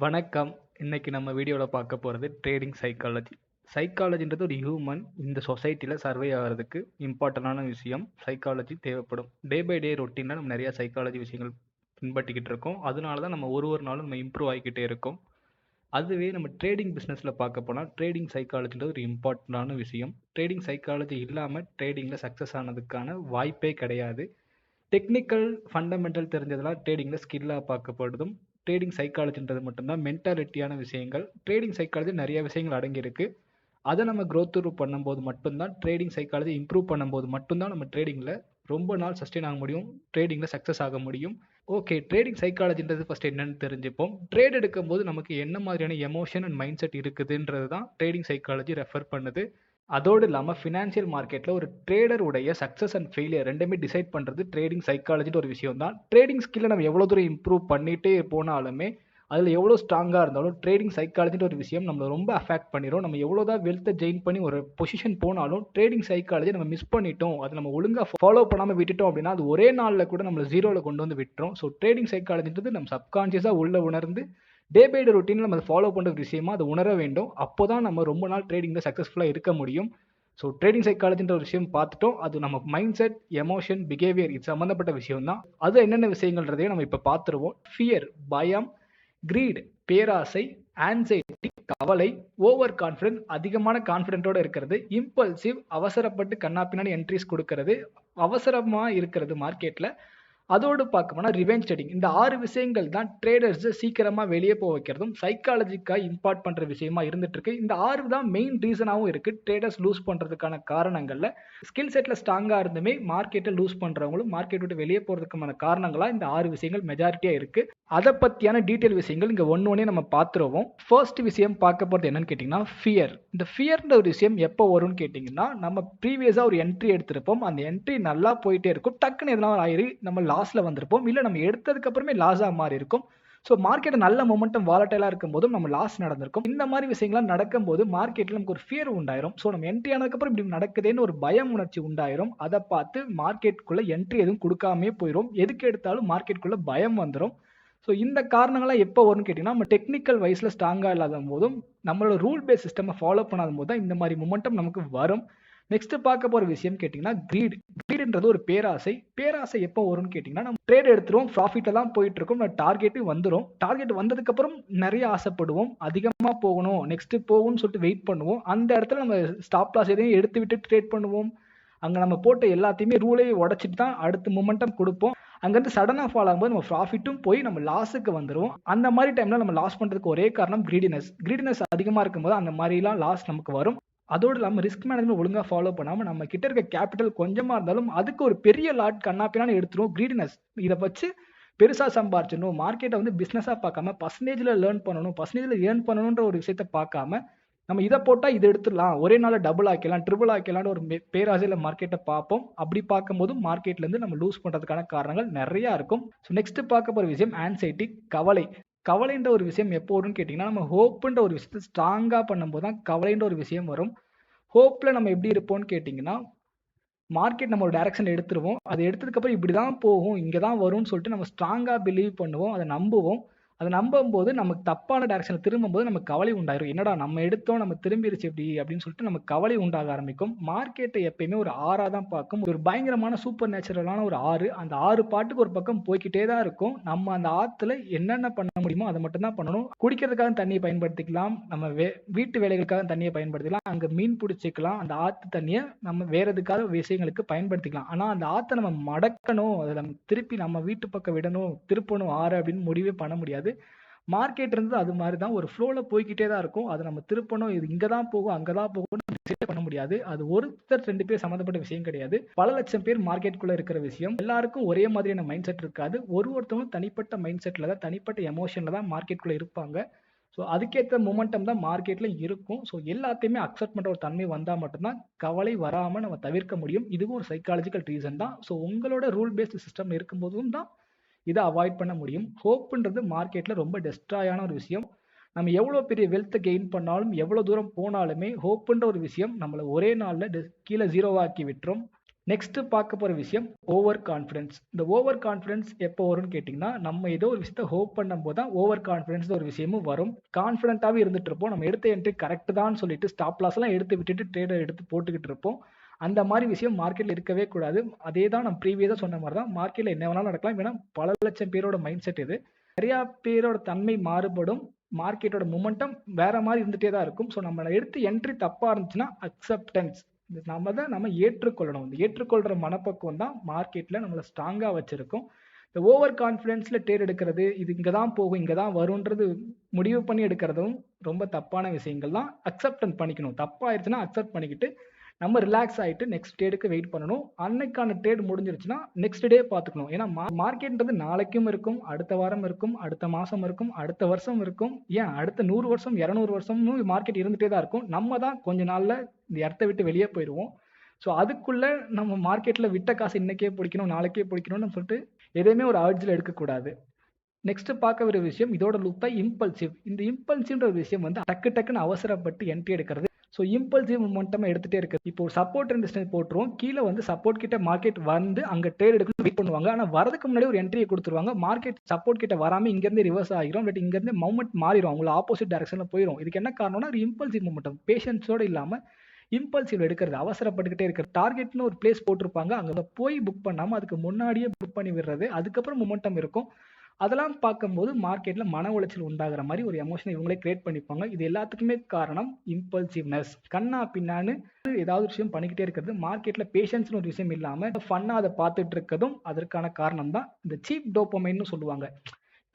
வணக்கம். இன்னைக்கு நம்ம வீடியோல பார்க்க போறது ட்ரேடிங் சைக்காலஜி. சைக்காலஜின்றது ஒரு ஹியூமன் இந்த சொசைட்டில சர்வே ஆகுறதுக்கு இம்பார்ட்டன்டான விஷயம். சைக்காலஜி தேவைப்படும். டே பை டே ரொட்டீன்ல நம்ம நிறைய சைக்காலஜி விஷயங்கள் பின்பற்றிக்கிட்டு இருக்கோம். அதனால தான் நம்ம ஒரு நாளும் நம்ம இம்ப்ரூவ் ஆகிக்கிட்டே இருக்கோம். அதுவே நம்ம ட்ரேடிங் பிஸ்னஸில் பார்க்க போனால் ட்ரேடிங் சைக்காலஜின்றது ஒரு இம்பார்ட்டன்டான விஷயம். ட்ரேடிங் சைக்காலஜி இல்லாமல் ட்ரேடிங்கில் சக்ஸஸ் ஆனதுக்கான வாய்ப்பே கிடையாது. டெக்னிக்கல் ஃபண்டமெண்டல் தெரிஞ்சதெல்லாம் ட்ரேடிங்கில் ஸ்கில்லாக பார்க்கப்படுதும். ட்ரேடிங் சைக்காலஜின்றது மட்டும்தான் மென்டாலிட்டியான விஷயங்கள். ட்ரேடிங் சைக்காலஜி நிறைய விஷயங்கள் அடங்கியிருக்கு. அதை நம்ம க்ரோத் த்ரூ பண்ணும்போது மட்டும்தான், ட்ரேடிங் சைக்காலஜி இம்ப்ரூவ் பண்ணும்போது மட்டும்தான் நம்ம ட்ரேடிங்கில் ரொம்ப நாள் சஸ்டெயின் ஆக முடியும், ட்ரேடிங்கில் சக்ஸஸ் ஆக முடியும். ஓகே, ட்ரேடிங் சைக்காலஜின்றது ஃபஸ்ட் என்னன்னு தெரிஞ்சுப்போம். ட்ரேட் எடுக்கும்போது நமக்கு என்ன மாதிரியான எமோஷன் அண்ட் மைண்ட் செட் இருக்குதுன்றது தான் ட்ரேடிங் சைக்காலஜி ரெஃபர் பண்ணுது. அதோடு இல்லாமல் ஃபினான்ஷியல் மார்க்கெட்டில் ஒரு ட்ரேடர் உடைய சக்ஸஸ் அண்ட் ஃபெயிலியர் ரெண்டுமே டிசைட் பண்ணுறது ட்ரேடிங் சைக்காலஜின்னு ஒரு விஷயம் தான். ட்ரேடிங் ஸ்கில்லை நம்ம எவ்வளோ தூரம் இம்ப்ரூவ் பண்ணிகிட்டே போனாலுமே அதில் எவ்வளோ ஸ்ட்ராங்காக இருந்தாலும் ட்ரேடிங் சைக்காலஜின்ற ஒரு விஷயம் நம்மளை ரொம்ப அஃபெக்ட் பண்ணிடும். நம்ம எவ்வளோ தான் வெல்த்தை ஜெயின் பண்ணி ஒரு பொசிஷன் போனாலும் ட்ரேடிங் சைக்காலஜி நம்ம மிஸ் பண்ணிட்டோம், அதை நம்ம ஒழுங்காக ஃபாலோ பண்ணாமல் விட்டுட்டோம் அப்படின்னா அது ஒரே நாளில் கூட நம்மளை ஜீரோவில் கொண்டு வந்து விட்டுரும். ஸோ ட்ரேடிங் சைக்காலஜின்றது நம்ம சப்கான்ஷியஸாக உள்ள உணர்ந்து டே பை டே ரொட்டீனில் நம்ம ஃபாலோ பண்ணுற விஷயமா அதை உணர வேண்டும். அப்போ தான் நம்ம ரொம்ப நாள் ட்ரேடிங்கில் சக்ஸஸ்ஃபுல்லாக இருக்க முடியும். ஸோ ட்ரேடிங் சைக்காலஜின்ற ஒரு விஷயம் பார்த்துட்டோம். அது நம்ம மைண்ட் செட், எமோஷன், பிஹேவியர் இது சம்மந்தப்பட்ட விஷயம் தான். அது என்னென்ன விஷயங்கள்ன்றதையும் நம்ம இப்போ பார்த்துருவோம். ஃபியர் பயம், கிரீட் பேராசை, ஆன்சைட்டி கவலை, ஓவர் கான்ஃபிடன்ஸ் அதிகமான கான்ஃபிடென்ட்டோட இருக்கிறது, இம்பல்சிவ் அவசரப்பட்டு கண்ணா பின்னாடி என்ட்ரிஸ் கொடுக்கறது, அவசரமாக இருக்கிறது மார்க்கெட்டில். அதோடு பார்க்க போனால் ரிவெஞ்ச் ட்ரேடிங். இந்த 6 விஷயங்கள் தான் ட்ரேடர்ஸ் சீக்கிரமாக வெளியே போக வைக்கிறதும் சைக்காலஜிக்காக இம்பார்ட் பண்ணுற விஷயமா இருந்துட்டு இருக்கு. இந்த 6 தான் மெயின் ரீசனாகவும் இருக்குது ட்ரேடர்ஸ் லூஸ் பண்ணுறதுக்கான காரணங்களில். ஸ்கில் செட்டில் ஸ்ட்ராங்காக இருந்துமே மார்க்கெட்டை லூஸ் பண்ணுறவங்களும் மார்க்கெட் விட்டு வெளியே போகிறதுக்கான காரணங்களாக இந்த 6 விஷயங்கள் மெஜாரிட்டியாக இருக்குது. அதை பற்றியான டீட்டெயில் விஷயங்கள் இங்கே ஒன்னே நம்ம பார்த்துருவோம். ஃபர்ஸ்ட் விஷயம் பார்க்க போகிறது என்னன்னு கேட்டிங்கன்னா ஃபியர். இந்த ஃபியர்ன்ற ஒரு விஷயம் எப்போ வரும்னு கேட்டிங்கன்னா, நம்ம ப்ரீவியஸாக ஒரு என்ட்ரி எடுத்திருப்போம். அந்த என்ட்ரி நல்லா போயிட்டே இருக்கும். டக்குன்னு எதனா ஆயிரு நம்ம லாஸில் வந்திருப்போம், இல்லை நம்ம எடுத்ததுக்கு அப்புறமே லாஸாக மாறி இருக்கும். ஸோ மார்க்கெட் நல்ல மொமெண்டம் வாலட்டைலாக இருக்கும் போதும் நம்ம லாஸ் நடந்திருக்கும். இந்த மாதிரி விஷயங்கள்லாம் நடக்கும்போது மார்க்கெட்டில் நமக்கு ஒரு ஃபியர் உண்டாயிரும். ஸோ நம்ம என்ட்ரி ஆனதுக்கப்புறம் இப்படி நடக்குதுன்னு ஒரு பயம் உணர்ச்சி உண்டாயிரும். அதை பார்த்து மார்க்கெட்டுக்குள்ளே என்ட்ரி எதுவும் கொடுக்காமே போயிடும். எதுக்கு எடுத்தாலும் மார்க்கெட்டுக்குள்ளே பயம் வந்துடும். ஸோ இந்த காரணங்கள்லாம் எப்போ வரும்னு கேட்டிங்கன்னா, நம்ம டெக்னிக்கல் வைஸில் ஸ்ட்ராங்காக இல்லாத போதும், நம்மளோட ரூல் பேஸ் சிஸ்டமை ஃபாலோ பண்ணாத போது தான் இந்த மாதிரி மொமெண்டம் நமக்கு வரும். நெக்ஸ்ட் பார்க்க போற விஷயம் கேட்டிங்கன்னா கிரீட். கிரீட்ன்றது ஒரு பேராசை. பேராசை எப்போ வரும்னு கேட்டிங்கன்னா, நம்ம ட்ரேட் எடுத்துருவோம், ப்ராஃபிட்டில் தான் போயிட்டு இருக்கும், டார்கெட்டு வந்துடும். டார்கெட் வந்ததுக்கப்புறம் நிறைய ஆசைப்படுவோம், அதிகமாக போகணும், நெக்ஸ்ட் போகும்னு சொல்லிட்டு வெயிட் பண்ணுவோம். அந்த இடத்துல நம்ம ஸ்டாப் லாஸ் எதையும் எடுத்து விட்டு ட்ரேட் பண்ணுவோம். அங்கே நம்ம போட்ட எல்லாத்தையுமே ரூலே உடச்சிட்டு தான் அடுத்த மொமெண்டம் கொடுப்போம். அங்கேருந்து சடனாக ஃபால் ஆகும்போது நம்ம ப்ராஃபிட்டும் போய் நம்ம லாஸுக்கு வந்துடும். அந்த மாதிரி டைமில் நம்ம லாஸ் பண்ணுறதுக்கு ஒரே காரணம் கிரீடினஸ். கிரீடினஸ் அதிகமாக இருக்கும்போது அந்த மாதிரிலாம் லாஸ் நமக்கு வரும். அதோடு இல்லாமல் ரிஸ்க் மேனேஜ்மெண்ட் ஒழுங்காக ஃபாலோ பண்ணாமல் நம்ம கிட்ட இருக்க கேபிட்டல் கொஞ்சமாக இருந்தாலும் அதுக்கு ஒரு பெரிய லாட் கண்ணாப்பினான்னு எடுத்துரும். கிரீடினஸ் இதை வச்சு பெருசாக சம்பாரிச்சிடணும், மார்க்கெட்டை வந்து பிஸ்னஸாக பார்க்காம பர்சன்டேஜில் லேர்ன் பண்ணணும், பர்சன்டேஜில் ஏர்ன் பண்ணணுன்ற ஒரு விஷயத்தை பார்க்காம நம்ம இதை போட்டால் இது எடுத்துடலாம், ஒரே நாளில் டபுள் ஆக்கலாம், ட்ரிபிள் ஆக்கலாம்னு ஒரு பேராசையில் மார்க்கெட்டை பார்ப்போம். அப்படி பார்க்கும்போது மார்க்கெட்லேருந்து நம்ம லூஸ் பண்ணுறதுக்கான காரணங்கள் நிறையா இருக்கும். ஸோ நெக்ஸ்ட் பார்க்க போகிற விஷயம் ஆன்சைட்டி கவலை. கவலைன்ற ஒரு விஷயம் எப்போ வரும்னு கேட்டிங்கன்னா, நம்ம ஹோப்புன்ற ஒரு விஷயத்தை ஸ்ட்ராங்காக பண்ணும்போது தான் கவலைன்ற ஒரு விஷயம் வரும். ஹோப்பில் நம்ம எப்படி இருப்போம்னு கேட்டிங்கன்னா, மார்க்கெட் நம்ம ஒரு டைரக்ஷன் எடுத்துருவோம். அது எடுத்ததுக்கப்புறம் இப்படி தான் போகும், இங்கே தான் வரும்னு சொல்லிட்டு நம்ம ஸ்ட்ராங்காக பிலீவ் பண்ணுவோம், அதை நம்புவோம். அதை நம்பும்போது நமக்கு தப்பான டைரக்ஷனில் திரும்பும்போது நமக்கு கவலை உண்டாயிரும். என்னடா நம்ம எடுத்தோம், நம்ம திரும்பிடுச்சு எப்படி அப்படின்னு சொல்லிட்டு நமக்கு கவலை உண்டாக ஆரம்பிக்கும். மார்க்கெட்டை எப்பயுமே ஒரு ஆறா தான் பார்க்கும். ஒரு பயங்கரமான சூப்பர் நேச்சுரலான ஒரு ஆறு. அந்த ஆறு பாட்டுக்கு ஒரு பக்கம் போய்க்கிட்டே தான் இருக்கும். நம்ம அந்த ஆற்றுல என்னென்ன பண்ண முடியுமோ அதை மட்டும் தான் பண்ணணும். குடிக்கிறதுக்காக தண்ணியை பயன்படுத்திக்கலாம், நம்ம வீட்டு வேலைகளுக்காக தண்ணியை பயன்படுத்திக்கலாம், அங்கே மீன் பிடிச்சிக்கலாம், அந்த ஆற்று தண்ணியை நம்ம வேற எதுக்காக விஷயங்களுக்கு பயன்படுத்திக்கலாம். ஆனால் அந்த ஆற்றை நம்ம மடக்கணும், அதை நம்ம திருப்பி நம்ம வீட்டு பக்கம் விடணும், திருப்பணும் ஆறு அப்படின்னு முடிவே பண்ண முடியாது. மார்க்கெட் இருந்து அது மாதிரி தான் ஒரு ஃப்ளோவில் போய்கிட்டே தான் இருக்கும். அதை நம்ம திருப்பணும், இது இங்கே தான் போகும் அங்கே தான் போகும்னு டிசைட் பண்ண முடியாது. அது ஒருத்தர் 2 பேர் சம்மந்தப்பட்ட விஷயம் கிடையாது. பல லட்சம் பேர் மார்க்கெட்டுக்குள்ளே இருக்கிற விஷயம். எல்லாருக்கும் ஒரே மாதிரியான மைண்ட் செட் இருக்காது. ஒருத்தவங்களும் தனிப்பட்ட மைண்ட் செட்டில் தான், தனிப்பட்ட எமோஷனில் தான் மார்க்கெட்டுக்குள்ளே இருப்பாங்க. ஸோ அதுக்கேற்ற மொமெண்டம் தான் மார்க்கெட்டில் இருக்கும். ஸோ எல்லாத்தையுமே அக்செப்ட் பண்ணுற ஒரு தன்மை வந்தால் மட்டும்தான் கவலை வராமல் நம்ம தவிர்க்க முடியும். இதுவும் ஒரு சைக்காலஜிக்கல் ரீசன் தான். ஸோ உங்களோட ரூல் பேஸ்டு சிஸ்டம் இருக்கும்போதும் தான் இதை அவாய்ட் பண்ண முடியும். ஹோப்புன்றது மார்க்கெட்டில் ரொம்ப டெஸ்ட்ராயான ஒரு விஷயம். நம்ம எவ்வளோ பெரிய வெல்த்தை கெயின் பண்ணாலும், எவ்வளோ தூரம் போனாலுமே ஹோப்புன்ற ஒரு விஷயம் நம்மளை ஒரே நாளில் கீழே ஜீரோவாக்கி விட்டுரும். நெக்ஸ்ட் பார்க்க போற விஷயம் ஓவர் கான்ஃபிடன்ஸ். இந்த ஓவர் கான்ஃபிடன்ஸ் எப்போ வரும்னு கேட்டிங்கன்னா, நம்ம ஏதோ ஒரு விஷயத்த ஹோப் பண்ணும்போது தான் ஓவர் கான்ஃபிடன்ஸ் ஒரு விஷயமும் வரும். கான்ஃபிடென்ட்டாவே இருந்துட்டு இருப்போம். நம்ம எடுத்த என்ட்ரி கரெக்ட் தான் சொல்லிட்டு ஸ்டாப் லாஸ் எல்லாம் எடுத்து விட்டுட்டு ட்ரேட எடுத்து போட்டுக்கிட்டு இருப்போம். அந்த மாதிரி விஷயம் மார்க்கெட்ல இருக்கவே கூடாது. அதே தான் நான் ப்ரீவியஸா சொன்ன மாதிரி தான் மார்க்கெட்ல என்ன வேணாலும் நடக்கலாம். ஏன்னா பல லட்சம் பேரோட மைண்ட் செட் இது. நிறைய பேரோட தன்மை மாறுபடும். மார்க்கெட்டோட மொமெண்டம் வேற மாதிரி இருந்துட்டே தான் இருக்கும். ஸோ நம்ம எடுத்து என்ட்ரி தப்பா இருந்துச்சுன்னா அக்செப்டன்ஸ் நம்ம ஏற்றுக்கொள்ளணும். இந்த ஏற்றுக்கொள்ற மனப்பக்குவம் தான் மார்க்கெட்ல நம்மளை ஸ்ட்ராங்கா வச்சிருக்கும். இந்த ஓவர் கான்ஃபிடன்ஸ்ல ட்ரேட் எடுக்கிறது, இது இங்க தான் போகும், இங்க தான் வரும்ன்றது முடிவு பண்ணி எடுக்கிறதும் ரொம்ப தப்பான விஷயங்கள் தான். அக்செப்டன்ஸ் பண்ணிக்கணும். தப்பாயிருச்சுன்னா அக்செப்ட் பண்ணிக்கிட்டு நம்ம ரிலாக்ஸ் ஆயிட்டு நெக்ஸ்ட் ட்ரேடுக்கு வெயிட் பண்ணணும். அன்னைக்கான ட்ரேட் முடிஞ்சிருச்சுன்னா நெக்ஸ்ட் டே பார்த்துக்கணும். ஏன்னா மார்க்கெட்ன்றது நாளைக்கும் இருக்கும், அடுத்த வாரம் இருக்கும், அடுத்த மாசம் இருக்கும், அடுத்த வருஷம் இருக்கும், ஏன் அடுத்த 100 வருஷம் 200 வருஷமும் மார்க்கெட் இருந்துட்டே தான் இருக்கும். நம்ம தான் கொஞ்ச நாள்ல இந்த இடத்த விட்டு வெளியே போயிடுவோம். ஸோ அதுக்குள்ள நம்ம மார்க்கெட்ல விட்ட காசு இன்னைக்கே பிடிக்கணும், நாளைக்கே பிடிக்கணும்னு சொல்லிட்டு எதையுமே ஒரு அர்ஜில் எடுக்கக்கூடாது. நெக்ஸ்ட் பார்க்க ஒரு விஷயம் இதோட லூப் தான் இம்பல்சிவ். இந்த இம்பல்சிவ்ன்ற ஒரு விஷயம் வந்து டக்குன்னு அவசரப்பட்டு என்ட்ரி எடுக்கிறது. ஸோ இம்பல்சிவ் மொமெண்டம் எடுத்துட்டே இருக்கு. இப்போ சப்போர்ட் அண்ட் ரெசிஸ்டன்ஸ் போட்டுருவோம். கீழே வந்து சப்போர்ட் கிட்ட மார்க்கெட் வந்து அங்க ட்ரேட் எடுக்க வெயிட் பண்ணுவாங்க. ஆனா வரதுக்கு முன்னாடி ஒரு என்ட்ரியை கொடுத்துருவாங்க. மார்க்கெட் சப்போர்ட் கிட்ட வராம இங்க இருந்து ரிவர்ஸ் ஆகிரும். பட் இங்க இருந்து மூவ்மெண்ட் மாறிடும். அவங்கள ஆப்போசிட் டைரக்ஷன்ல போயிடும். இதுக்கு என்ன காரணம்னா ஒரு இம்பல்சிவ் மொமெண்டம். பேஷன்ஸோட இல்லாம இம்பல்சிவ் எடுக்கிறது, அவசரப்பட்டுக்கிட்டே இருக்கிறது. டார்கெட்னு ஒரு பிளேஸ் போட்டிருப்பாங்க. அங்க போய் புக் பண்ணாம அதுக்கு முன்னாடியே புக் பண்ணி விடுறது. அதுக்கப்புறம் மொமெண்டம் இருக்கும். அதெல்லாம் பார்க்கும்போது மார்க்கெட்ல மன உளைச்சல் உண்டாகிற மாதிரி ஒரு எமோஷனை இவங்களே கிரியேட் பண்ணிப்பாங்க. இது எல்லாத்துக்குமே காரணம் இம்பல்சிவ்னஸ். கண்ணா பின்னான்னு ஏதாவது விஷயம் பண்ணிக்கிட்டே இருக்கிறது. மார்க்கெட்ல பேஷன்ஸ்னு ஒரு விஷயம் இல்லாம ஃபன்னா அதை பார்த்துட்டு இருக்கிறதும் அதற்கான காரணம் தான். இந்த சீப் டோப்பமைன்னு சொல்லுவாங்க.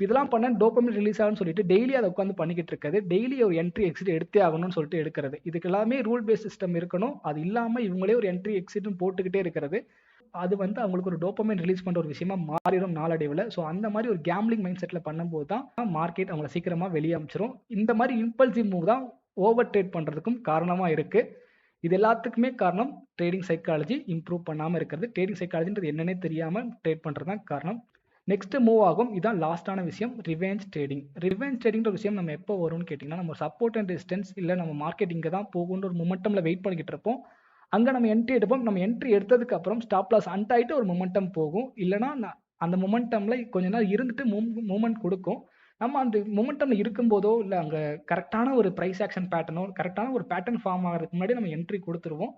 இதெல்லாம் பண்ண டோப்பமைன் ரிலீஸ் ஆகும்னு சொல்லிட்டு டெய்லி அதை உட்காந்து பண்ணிக்கிட்டு இருக்கிறது. டெய்லி ஒரு என்ட்ரி எக்ஸிட் எடுத்தே ஆகணும்னு சொல்லிட்டு எடுக்கிறது. இதுக்கு எல்லாமே ரூல் பேஸ் சிஸ்டம் இருக்கணும். அது இல்லாம இவங்களே ஒரு என்ட்ரி எக்ஸிட்னு போட்டுக்கிட்டே இருக்கிறது. அது வந்து அவங்களுக்கு ஒரு டோப்பமைன் ரிலீஸ் பண்ற ஒரு விஷயமா மாறிடும் நாளடைவில். ஸோ அந்த மாதிரி ஒரு கேம்லிங் மைண்ட் செட்ல பண்ணும்போது தான் மார்க்கெட் அவங்களை சீக்கிரமா வெளியே அமைச்சிரும். இந்த மாதிரி இம்பல்சிவ் மூவ் தான் ஓவர் ட்ரேட் பண்றதுக்கும் காரணமா இருக்கு. இது எல்லாத்துக்குமே காரணம் ட்ரேடிங் சைக்காலஜி இம்ப்ரூவ் பண்ணாம இருக்கிறது. ட்ரேடிங் சைக்காலஜின்றது என்னன்னே தெரியாம ட்ரேட் பண்றது தான் காரணம். நெக்ஸ்ட் மூவ் ஆகும். இதான் லாஸ்டான விஷயம், ரிவெஞ்ச் ட்ரேடிங். ரிவெஞ்ச் ட்ரேடிங்ற விஷயம் நம்ம எப்போ வரும்னு கேட்டிங்கன்னா, நம்ம சப்போர்ட் அண்ட் ரெசிஸ்டன்ஸ் இல்லை நம்ம மார்க்கெட் இங்கே தான் போகுன்ற ஒரு மொமெண்டம்ல வெயிட் பண்ணிக்கிட்டு இருப்போம். அங்கே நம்ம என்ட்ரி எடுப்போம். நம்ம என்ட்ரி எடுத்ததுக்கு அப்புறம் ஸ்டாப் லாஸ் அண்ட் ஆகிட்டு ஒரு மொமெண்டம் போகும். இல்லைனா அந்த மொமெண்டம்ல கொஞ்ச நேரம் இருந்துட்டு மூமெண்ட் கொடுக்கும். நம்ம அந்த மொமெண்டம்ல இருக்கும்போதோ இல்லை அங்கே கரெக்டான ஒரு ப்ரைஸ் ஆக்ஷன் பேட்டர்னோ கரெக்டான ஒரு பேட்டர்ன் ஃபார்ம் ஆகிறதுக்கு முன்னாடி நம்ம என்ட்ரி கொடுத்துருவோம்.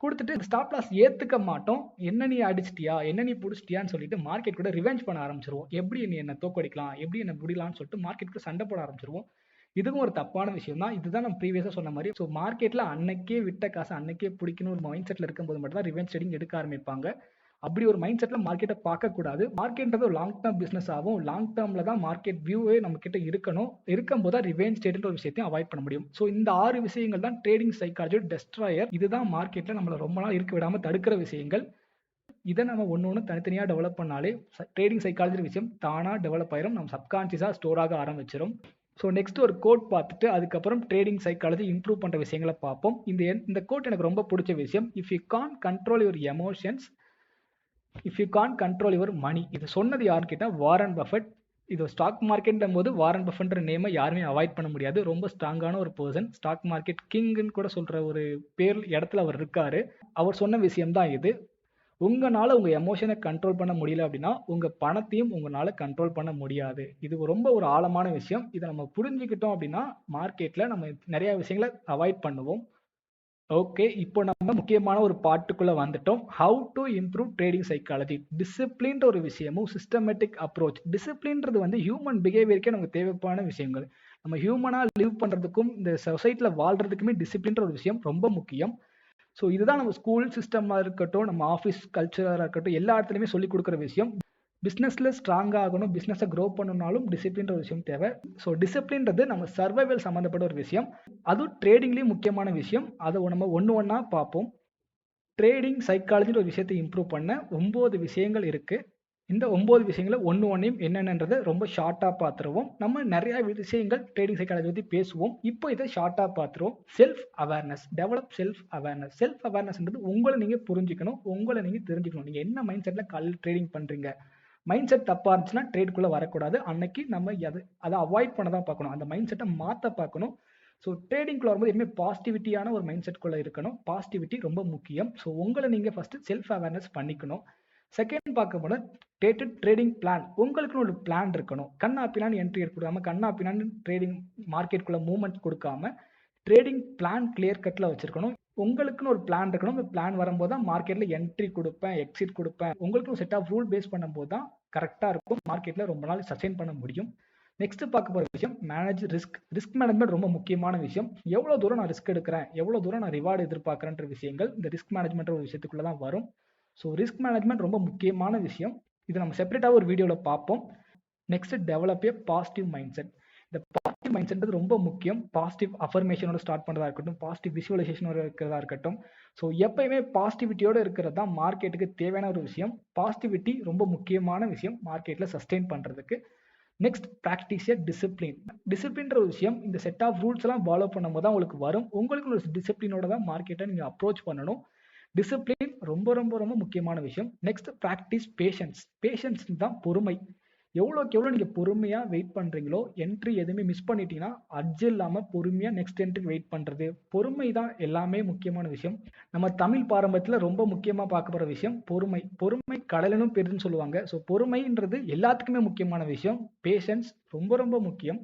கொடுத்துட்டு ஸ்டாப் லாஸ் ஏத்துக்க மாட்டோம். என்ன நீ அடிச்சிட்டியா, என்ன நீ புடிச்சிட்டியான்னு சொல்லிட்டு மார்க்கெட் கூட ரிவெஞ்ச் பண்ண ஆரம்பிச்சிருவோம். எப்படி நீ என்ன தோக்கடிக்கலாம், எப்படி என்ன முடியலாம்னு சொல்லிட்டு மார்க்கெட் கூட சண்டை போட ஆரம்பிச்சிருவோம். இதுவும் ஒரு தப்பான விஷயம் தான். இதுதான் நம்ம ப்ரீவியஸா சொன்ன மாதிரி. ஸோ மார்க்கெட்ல அன்னைக்கே விட்ட காசு அன்னைக்கே பிடிக்கணும் ஒரு மைண்ட் செட்ல இருக்கும்போது மட்டும் தான் ரிவெஞ்ச் ட்ரேடிங் எடுக்க ஆரம்பிப்பாங்க. அப்படி ஒரு மைண்ட் செட்ல மார்க்கெட்டை பார்க்க கூடாது. மார்க்கெட்ன்றது ஒரு லாங் டேர்ம் பிசினஸ் ஆகும். லாங் டேர்ம்ல தான் மார்க்கெட் வியூவே நம்ம கிட்ட இருக்கணும். இருக்கும்போது தான் ரிவெஞ்ச் ட்ரேட்ன்ற ஒரு விஷயத்தையும் அவாய்ட் பண்ண முடியும். ஸோ இந்த 6 விஷயங்கள் தான் ட்ரேடிங் சைக்காலஜி டெஸ்ட்ராயர். இதுதான் மார்க்கெட்ல நம்மள ரொம்ப நாள் இருக்க விடாம தடுக்கிற விஷயங்கள். இதை நம்ம ஒன்று தனித்தனியா டெவலப் பண்ணாலே ட்ரேடிங் சைக்காலஜி விஷயம் தானா டெவலப் ஆயிரும். நம்ம சப்கான்சியஸா ஸ்டோர் ஆக ஆரம்பிச்சிடும். ஸோ நெக்ஸ்ட் ஒரு கோட் பார்த்துட்டு அதுக்கப்புறம் ட்ரேடிங் சைக்காலஜி இம்ப்ரூவ் பண்ற விஷயங்களை பார்ப்போம். இந்த கோட் எனக்கு ரொம்ப பிடிச்ச விஷயம். If you can't control your emotions, if you can't control your money. இது சொன்னது யாருன்னு கேட்டால் வாரன் பஃபெட். இது ஸ்டாக் மார்க்கெட்டும் போது வாரன் பஃபெட்ன்ற நேமை யாருமே அவாய்ட் பண்ண முடியாது. ரொம்ப ஸ்ட்ராங்கான ஒரு பர்சன். ஸ்டாக் மார்க்கெட் கிங்னு கூட சொல்ற ஒரு பேர் இடத்துல அவர் இருக்காரு. அவர் சொன்ன விஷயம் தான் இது. உங்களால உங்க எமோஷனை கண்ட்ரோல் பண்ண முடியல அப்படின்னா உங்க பணத்தையும் உங்களால கண்ட்ரோல் பண்ண முடியாது. இது ரொம்ப ஒரு ஆழமான விஷயம். இதை நம்ம புரிஞ்சுக்கிட்டோம் அப்படின்னா மார்க்கெட்ல நம்ம நிறைய விஷயங்களை அவாய்ட் பண்ணுவோம். ஓகே, இப்போ நம்ம முக்கியமான ஒரு பாட்டுக்குள்ள வந்துட்டோம். How to improve trading psychology. டிசிப்ளின்ற ஒரு விஷயமும் சிஸ்டமேட்டிக் அப்ரோச். டிசிப்ளின்றது வந்து ஹியூமன் பிஹேவியருக்கே நமக்கு தேவையான விஷயங்கள். நம்ம ஹியூமனா லிவ் பண்றதுக்கும் இந்த சொசைட்டில வாழ்றதுக்குமே டிசிப்ளின்ற ஒரு விஷயம் ரொம்ப முக்கியம். ஸோ இதுதான் நம்ம ஸ்கூல் சிஸ்டமாக இருக்கட்டும், நம்ம ஆஃபீஸ் கல்ச்சராக இருக்கட்டும், எல்லா இடத்துலையுமே சொல்லிக் கொடுக்குற விஷயம். பிஸ்னஸில் ஸ்ட்ராங்காக ஆகணும், பிஸ்னஸை க்ரோ பண்ணணும்னாலும் டிசிப்ளின்ற ஒரு விஷயம் தேவை. ஸோ டிசிப்ளின்றது நம்ம சர்வைவல் சம்மந்தப்பட்ட ஒரு விஷயம். அதுவும் ட்ரேடிங்லேயும் முக்கியமான விஷயம். அதை நம்ம ஒன்றா பார்ப்போம். ட்ரேடிங் சைக்காலஜின்ற ஒரு விஷயத்தை இம்ப்ரூவ் பண்ண 9 விஷயங்கள் இருக்குது. இந்த 9 விஷயங்களை ஒன்றையும் என்னென்னன்றதை ரொம்ப ஷார்ட்டாக பார்த்துருவோம். நம்ம நிறைய விஷயங்கள் ட்ரேடிங் சைக்காலஜி பற்றி பேசுவோம். இப்போ இதை ஷார்ட்டாக பார்த்துருவோம். Self awareness. Develop self awareness. Self அவேர்னஸ்ன்றது உங்களை நீங்கள் புரிஞ்சுக்கணும், உங்களை நீங்கள் தெரிஞ்சுக்கணும். நீங்கள் என்ன மைண்ட் செட்டில் காலையில் ட்ரேடிங் பண்ணுறீங்க. மைண்ட் செட் தப்பாக இருந்துச்சுன்னா ட்ரேட்குள்ளே வரக்கூடாது. அன்னைக்கு நம்ம அதை அவாய்ட் பண்ண தான் பார்க்கணும். அந்த மைண்ட் செட்டை மாற்ற பார்க்கணும். ஸோ ட்ரேடிங்குள்ள வரும்போது எப்பவுமே பாசிட்டிவிட்டியான ஒரு மைண்ட் செட்குள்ளே இருக்கணும். பாசிட்டிவிட்டி ரொம்ப முக்கியம். ஸோ உங்களை நீங்கள் ஃபஸ்ட்டு செல்ஃப் அவேர்னஸ் பண்ணிக்கணும். செகண்ட் பார்க்க போனால் டேட்டட் ட்ரேடிங் பிளான். உங்களுக்குன்னு ஒரு பிளான் இருக்கணும். கண்ணா பின்னான்னு என்ட்ரி எடுக்காம, கண்ணா பின்னான்னு ட்ரேடிங் மார்க்கெட்டுக்குள்ள மூவ்மெண்ட் கொடுக்காம ட்ரேடிங் பிளான் கிளியர் கட்டில் வச்சிருக்கணும். உங்களுக்குன்னு ஒரு பிளான் இருக்கணும். அந்த பிளான் வரும்போது தான் மார்க்கெட்டில் என்ட்ரி கொடுப்பேன், எக்ஸிட் கொடுப்பேன். உங்களுக்குன்னு செட் ஆஃப் ரூல் பேஸ் பண்ணும்போது தான் கரெக்டாக இருக்கும். மார்க்கெட்டில் ரொம்ப நாள் சஸ்டெயின் பண்ண முடியும். நெக்ஸ்ட் பார்க்க போகிற விஷயம் மேனேஜ் ரிஸ்க். ரிஸ்க் மேனேஜ்மெண்ட் ரொம்ப முக்கியமான விஷயம். எவ்வளோ தூரம் நான் ரிஸ்க் எடுக்கிறேன், எவ்வளோ தூரம் நான் ரிவார்டு எதிர்பார்க்குறேன்ற விஷயங்கள் இந்த ரிஸ்க் மேனேஜ்மெண்ட் ஒரு விஷயத்துக்குள்ள தான் வரும். ஸோ ரிஸ்க் மேனேஜ்மெண்ட் ரொம்ப முக்கியமான விஷயம். இதை நம்ம செப்பரேட்டாக ஒரு வீடியோவில் பார்ப்போம். Next develop A positive mind set. இந்த பாசிட்டிவ் மைண்ட் செட் ரொம்ப முக்கியம். பாசிட்டிவ் அஃபர்மேஷனோட ஸ்டார்ட் பண்ணுறதா இருக்கட்டும், பாசிட்டிவ் விஷுவலைசேஷனோட இருக்கிறதா இருக்கட்டும். ஸோ எப்பயுமே பாசிட்டிவிட்டியோட இருக்கிறது தான் மார்க்கெட்டுக்கு தேவையான ஒரு விஷயம். பாசிட்டிவிட்டி ரொம்ப முக்கியமான விஷயம் மார்க்கெட்டில் சஸ்டெயின் பண்ணுறதுக்கு. நெக்ஸ்ட் ப்ராக்டிஸ் ஏ டிசிப்ளின். டிசிப்ளின்ற ஒரு விஷயம் இந்த செட் ஆஃப் ரூல்ஸ் எல்லாம் ஃபாலோ பண்ணும்போது தான் உங்களுக்கு வரும். உங்களுக்கு ஒரு டிசிப்ளினோட தான் மார்க்கெட்டை நீங்கள் அப்ரோச் பண்ணணும். டிசிப்ளின் ரொம்ப ரொம்ப ரொம்ப முக்கியமான விஷயம். Next practice patience. பேஷன்ஸ் தான் பொறுமை. எவ்வளோக்கு எவ்வளோ நீங்கள் பொறுமையாக வெயிட் பண்ணுறீங்களோ, என்ட்ரி எதுவுமே மிஸ் பண்ணிட்டீங்கன்னா அட்ஜ் இல்லாமல் பொறுமையாக நெக்ஸ்ட் என்ட்ரிக்கு வெயிட் பண்ணுறது. பொறுமை தான் எல்லாமே முக்கியமான விஷயம். நம்ம தமிழ் பாரம்பரியத்தில் ரொம்ப முக்கியமாக பார்க்க போகிற விஷயம் பொறுமை. பொறுமை கடலினும் பெரிதுன்னு சொல்லுவாங்க. ஸோ பொறுமைன்றது எல்லாத்துக்குமே முக்கியமான விஷயம். பேஷன்ஸ் ரொம்ப ரொம்ப முக்கியம்.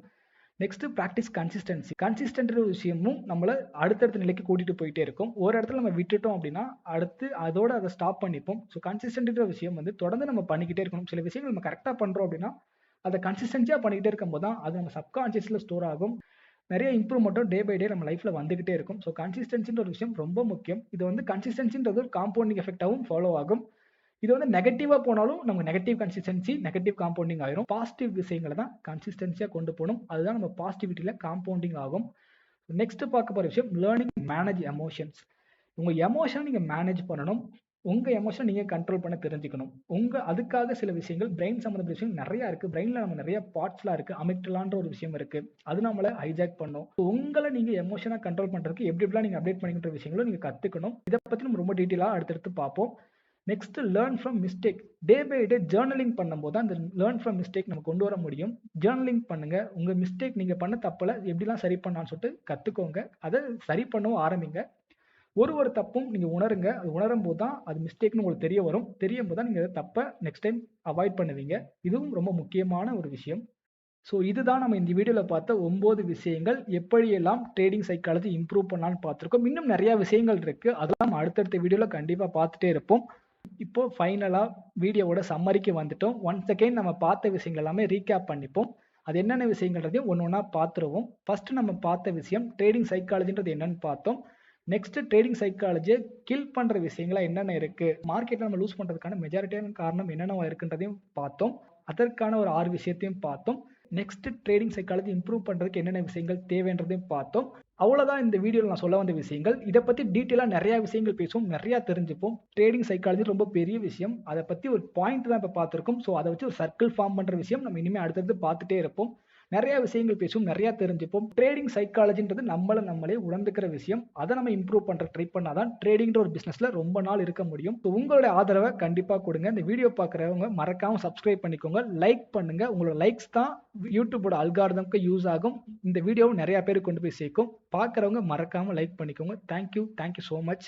Next practice consistency. கன்சிஸ்டன்ட் விஷயமும் நம்மளை அடுத்தடுத்த நிலைக்கு கூட்டிட்டு போயிட்டே இருக்கும். ஒரு இடத்துல நம்ம விட்டுட்டோம் அப்படின்னா அடுத்து அதோட அதை ஸ்டாப் பண்ணிப்போம். ஸோ கன்சிஸ்டன்ட்ன்ற விஷயம் தொடர்ந்து நம்ம பண்ணிக்கிட்டே இருக்கணும். சில விஷயங்கள் நம்ம கரெக்டாக பண்றோம் அப்படின்னா அதை கன்சிஸ்டன்சியா பண்ணிக்கிட்டே இருக்கும்போது தான் அது நம்ம சப்கான்சியஸ்ல ஸ்டோர் ஆகும். நிறைய இம்ப்ரூவ்மெண்ட்டும் டே பை டே நம்ம லைஃப்ல வந்துகிட்டே இருக்கும். ஸோ கன்சிஸ்டன்சின்ற ஒரு விஷயம் ரொம்ப முக்கியம். இது கன்சிஸ்டன்சின்றது ஒரு காம்பவுண்டிங் எஃபெக்டாகவும் ஃபாலோ ஆகும். இது நெகட்டிவா போனாலும் நம்ம நெகட்டிவ் கன்சிஸ்டன்சி நெகட்டிவ் காம்பவுண்டிங் ஆயிரும். பாசிட்டிவ் விஷயங்களை தான் கன்சிஸ்டன்சியா கொண்டு போகணும். அதுதான் நம்ம பாசிட்டிவிட்டியில காம்பவுண்டிங் ஆகும். நெக்ஸ்ட் பார்க்க போற விஷயம் லேர்னிங் மேனேஜ் எமோஷன்ஸ். உங்க எமோஷன் நீங்க மேனேஜ் பண்ணணும். உங்க எமோஷன் நீங்க கண்ட்ரோல் பண்ண தெரிஞ்சுக்கணும். அதுக்காக சில விஷயங்கள் பிரெயின் சம்பந்தப்பட்ட விஷயம் நிறைய இருக்கு. பிரெயின்ல நம்ம நிறைய பார்ட்ஸ்லாம் இருக்கு. அமிக்டலான்ற ஒரு விஷயம் இருக்கு. அது நம்மள ஹைஜாக் பண்ணும். உங்களை நீங்க எமோஷனா கண்ட்ரோல் பண்றதுக்கு எப்படிலாம் நீங்க அப்டேட் பண்ணிக்கிற விஷயங்களும் நீங்க கத்துக்கணும். இதை பத்தி நம்ம ரொம்ப டீட்டெயிலா அடுத்தடுத்து பார்ப்போம். Next learn from mistake. Day by day journaling பண்ணும்போது அந்த லேர்ன் ஃப்ரம் மிஸ்டேக் நம்ம கொண்டு வர முடியும். ஜேர்னலிங் பண்ணுங்க. உங்க மிஸ்டேக் நீங்க பண்ண தப்பல எப்படிலாம் சரி பண்ணலாம்னு சொல்லிட்டு கத்துக்கோங்க. அதை சரி பண்ணவும் ஆரம்பிங்க. ஒரு தப்பும் நீங்க உணருங்க. அது உணரும் போது தான் அது மிஸ்டேக்னு உங்களுக்கு தெரிய வரும். தெரியும் போது தான் நீங்க தப்ப நெக்ஸ்ட் டைம் அவாய்ட் பண்ணுவீங்க. இதுவும் ரொம்ப முக்கியமான ஒரு விஷயம். ஸோ இதுதான் நம்ம இந்த வீடியோவில் பார்த்த 9 விஷயங்கள். எப்படியெல்லாம் ட்ரேடிங் சைக்காலஜி இம்ப்ரூவ் பண்ணலான்னு பார்த்துருக்கோம். இன்னும் நிறைய விஷயங்கள் இருக்கு. அதெல்லாம் நம்ம அடுத்தடுத்த வீடியோவில் கண்டிப்பாக பார்த்துட்டே இருப்போம். இப்போ ஃபைனலாக வீடியோவோட சம்மரிக்கு வந்துட்டோம். ஒன்ஸ் அகைன் நம்ம பார்த்த விஷயங்கள் எல்லாமே ரீகேப் பண்ணிப்போம். அது என்னென்ன விஷயங்கள்ன்றதையும் ஒன்று ஒன்றா பார்த்துருவோம். ஃபர்ஸ்ட் நம்ம பார்த்த விஷயம் ட்ரேடிங் சைக்காலஜின்றது என்னன்னு பார்த்தோம். நெக்ஸ்ட் ட்ரேடிங் சைக்காலஜியை கில் பண்ற விஷயங்களா என்னென்ன இருக்கு, மார்க்கெட்ல நம்ம லூஸ் பண்றதுக்கான மெஜாரிட்டியான காரணம் என்னென்ன இருக்குன்றதையும் பார்த்தோம். அதற்கான ஒரு 6 விஷயத்தையும் பார்த்தோம். நெக்ஸ்ட் ட்ரேடிங் சைக்காலஜி இம்ப்ரூவ் பண்றதுக்கு என்னென்ன விஷயங்கள் தேவைன்றதையும் பார்த்தோம். அவ்வளவுதான் இந்த வீடியோவில் நான் சொல்ல வந்த விஷயங்கள். இதை பத்தி டீட்டெயிலா நிறைய விஷயங்கள் பேசுவோம், நிறைய தெரிஞ்சுப்போம். ட்ரேடிங் சைக்காலஜி ரொம்ப பெரிய விஷயம். அதை பத்தி ஒரு பாயிண்ட் தான் இப்ப பார்த்திருக்கோம். ஸோ அதை வச்சு ஒரு சர்க்கிள் ஃபார்ம் பண்ற விஷயம் நம்ம இனிமே அடுத்தடுத்து பார்த்துட்டே இருப்போம். நிறைய விஷயங்கள் பேசுவோம், நிறைய தெரிஞ்சுப்போம். ட்ரேடிங் சைக்காலஜின்றது நம்மளே உணர்ந்துக்கிற விஷயம். அதை நம்ம இம்ப்ரூவ் பண்ற ட்ரை பண்ணாதான் ட்ரேடிங்ன்ற ஒரு பிசினஸ்ல ரொம்ப நாள் இருக்க முடியும். உங்களுடைய ஆதரவை கண்டிப்பா கொடுங்க. இந்த வீடியோ பார்க்குறவங்க மறக்காம சப்ஸ்கிரைப் பண்ணிக்கோங்க, லைக் பண்ணுங்க. உங்களோட லைக்ஸ் தான் யூடியூபோட அல்காரிதம்க்கு யூஸ் ஆகும். இந்த வீடியோவை நிறைய பேருக்கு கொண்டு போய் சேர்க்கும். பார்க்குறவங்க மறக்காம லைக் பண்ணிக்கோங்க. Thank you so much.